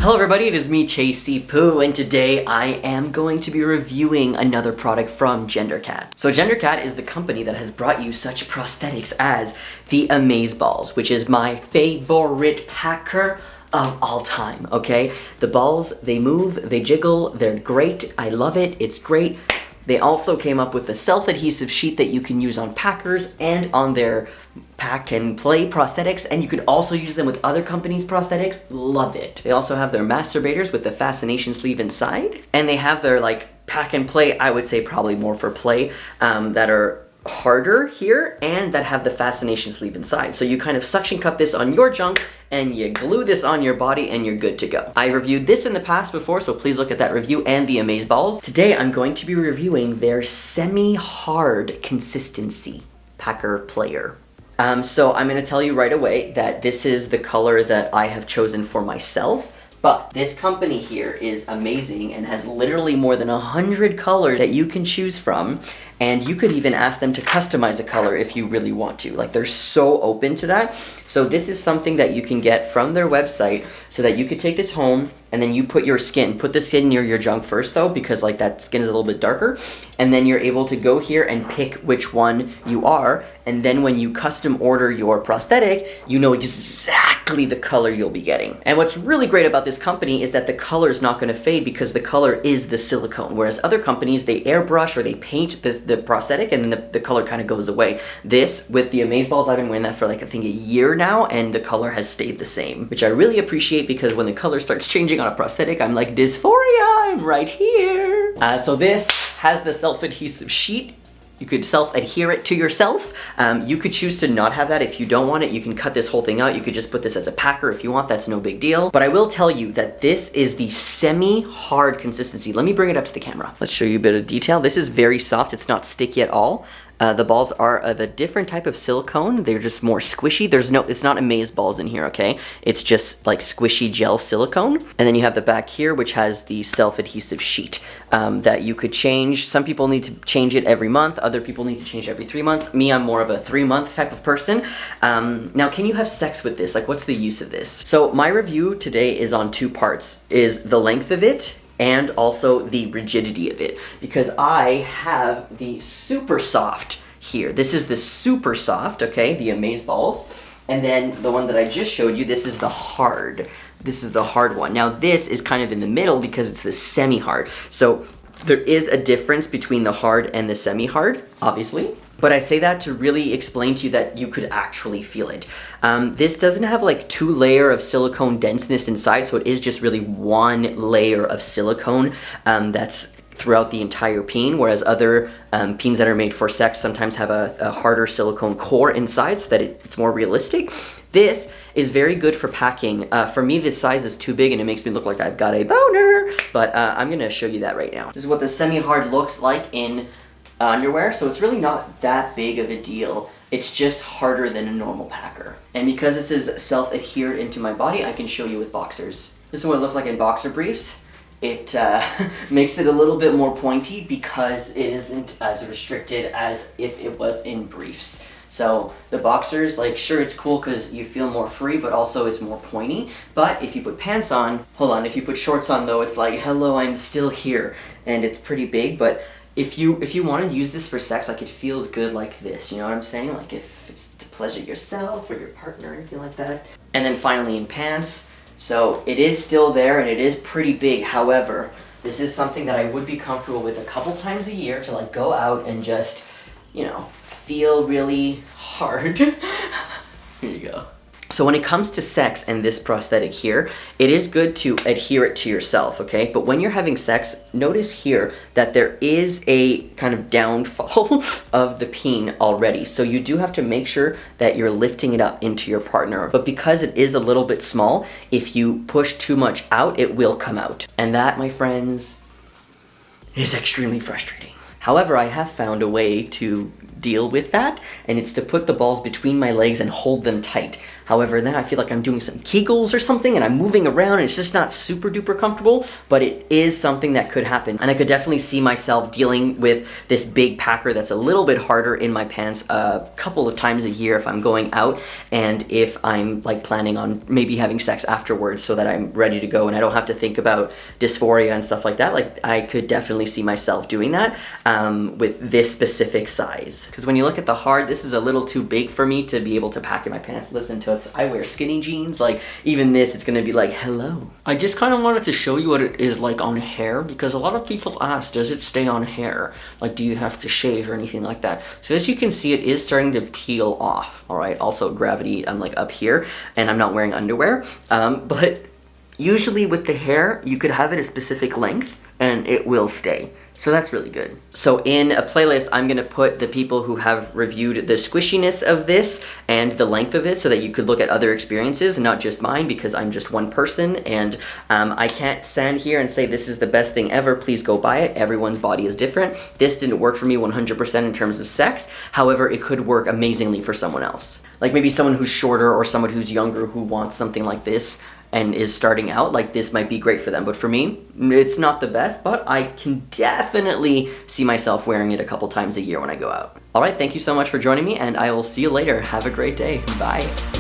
Hello everybody, it is me, Chasey Poo, and today I am going to be reviewing another product from Gendercat. So Gendercat is the company that has brought you such prosthetics as the Amazeballz, which is my favorite packer of all time, okay? The balls, they move, they jiggle, they're great, I love it, it's great. They also came up with a self-adhesive sheet that you can use on packers and on their pack and play prosthetics, and you could also use them with other companies' prosthetics. Love it. They also have their masturbators with the fascination sleeve inside, and they have their like pack and play, I would say probably more for play, that are harder here and that have the fascination sleeve inside. So you kind of suction cup this on your junk and you glue this on your body and you're good to go. I reviewed this in the past before, so please look at that review and the Amazeballz. Today I'm going to be reviewing their semi-hard consistency packer player. So I'm going to tell you right away that this is the color that I have chosen for myself. But this company here is amazing and has literally more than 100 colors that you can choose from. And you could even ask them to customize a color if you really want to. Like, they're so open to that. So this is something that you can get from their website so that you could take this home and then you put your skin. Put the skin near your junk first though, because like that skin is a little bit darker. And then you're able to go here and pick which one you are. And then when you custom order your prosthetic, you know exactly the color you'll be getting. And what's really great about this company is that the color is not going to fade because the color is the silicone. Whereas other companies, they airbrush or they paint the prosthetic and then the color kind of goes away. This, with the Amazeballz, I've been wearing that for like I think a year now, and the color has stayed the same, which I really appreciate because when the color starts changing on a prosthetic, I'm like, dysphoria, I'm right here. So this has the self-adhesive sheet. You could self-adhere it to yourself. You could choose to not have that if you don't want it. You can cut this whole thing out. You could just put this as a packer if you want. That's no big deal. But I will tell you that this is the semi-hard consistency. Let me bring it up to the camera. Let's show you a bit of detail. This is very soft. It's not sticky at all. The balls are of a different type of silicone. They're just more squishy. It's not Amazeballz in here, okay? It's just like squishy gel silicone. And then you have the back here, which has the self-adhesive sheet that you could change. Some people need to change it every month. Other people need to change every 3 months. Me, I'm more of a 3-month type of person. Now, can you have sex with this? Like, what's the use of this? So my review today is on 2 parts, is the length of it and also the rigidity of it, because I have the super soft here. This is the super soft, okay, the Amazeballz, and then the one that I just showed you, this is the hard. This is the hard one. Now this is kind of in the middle because it's the semi-hard. So there is a difference between the hard and the semi-hard, obviously. But I say that to really explain to you that you could actually feel it. This doesn't have like 2 layers of silicone denseness inside, so it is just really 1 layer of silicone that's throughout the entire peen, whereas other peens that are made for sex sometimes have a harder silicone core inside so that it's more realistic. This is very good for packing. For me, this size is too big and it makes me look like I've got a boner, but I'm gonna show you that right now. This is what the semi-hard looks like in underwear, so it's really not that big of a deal. It's just harder than a normal packer. And because this is self-adhered into my body, I can show you with boxers. This is what it looks like in boxer briefs. It makes it a little bit more pointy because it isn't as restricted as if it was in briefs. So the boxers, like, sure, it's cool because you feel more free, but also it's more pointy. But if you put pants on, hold on, if you put shorts on though, it's like, hello, I'm still here. And it's pretty big, but if you want to use this for sex, like, it feels good like this, you know what I'm saying? Like, if it's to pleasure yourself or your partner or anything like that. And then finally in pants, so it is still there and it is pretty big. However, this is something that I would be comfortable with a couple times a year to like go out and just, you know, feel really hard. Here you go. So when it comes to sex and this prosthetic here, it is good to adhere it to yourself, okay? But when you're having sex, notice here that there is a kind of downfall of the peen already. So you do have to make sure that you're lifting it up into your partner. But because it is a little bit small, if you push too much out, it will come out. And that, my friends, is extremely frustrating. However, I have found a way to deal with that, and it's to put the balls between my legs and hold them tight. However, then I feel like I'm doing some Kegels or something and I'm moving around and it's just not super duper comfortable, but it is something that could happen. And I could definitely see myself dealing with this big packer that's a little bit harder in my pants a couple of times a year if I'm going out and if I'm like planning on maybe having sex afterwards so that I'm ready to go and I don't have to think about dysphoria and stuff like that. Like, I could definitely see myself doing that with this specific size. Because when you look at the hard, this is a little too big for me to be able to pack in my pants. Listen to it. I wear skinny jeans, like even this, it's gonna be like, hello. I just kind of wanted to show you what it is like on hair, because a lot of people ask, does it stay on hair? Like, do you have to shave or anything like that? So as you can see, it is starting to peel off, all right? Also gravity, I'm like up here, and I'm not wearing underwear, but usually with the hair, you could have it a specific length, and it will stay. So that's really good. So in a playlist, I'm gonna put the people who have reviewed the squishiness of this and the length of it so that you could look at other experiences, not just mine, because I'm just one person and I can't stand here and say this is the best thing ever, please go buy it. Everyone's body is different. This didn't work for me 100% in terms of sex. However, it could work amazingly for someone else. Like maybe someone who's shorter or someone who's younger who wants something like this and is starting out, like this might be great for them. But for me, it's not the best, but I can definitely see myself wearing it a couple times a year when I go out. All right, thank you so much for joining me, and I will see you later. Have a great day. Bye.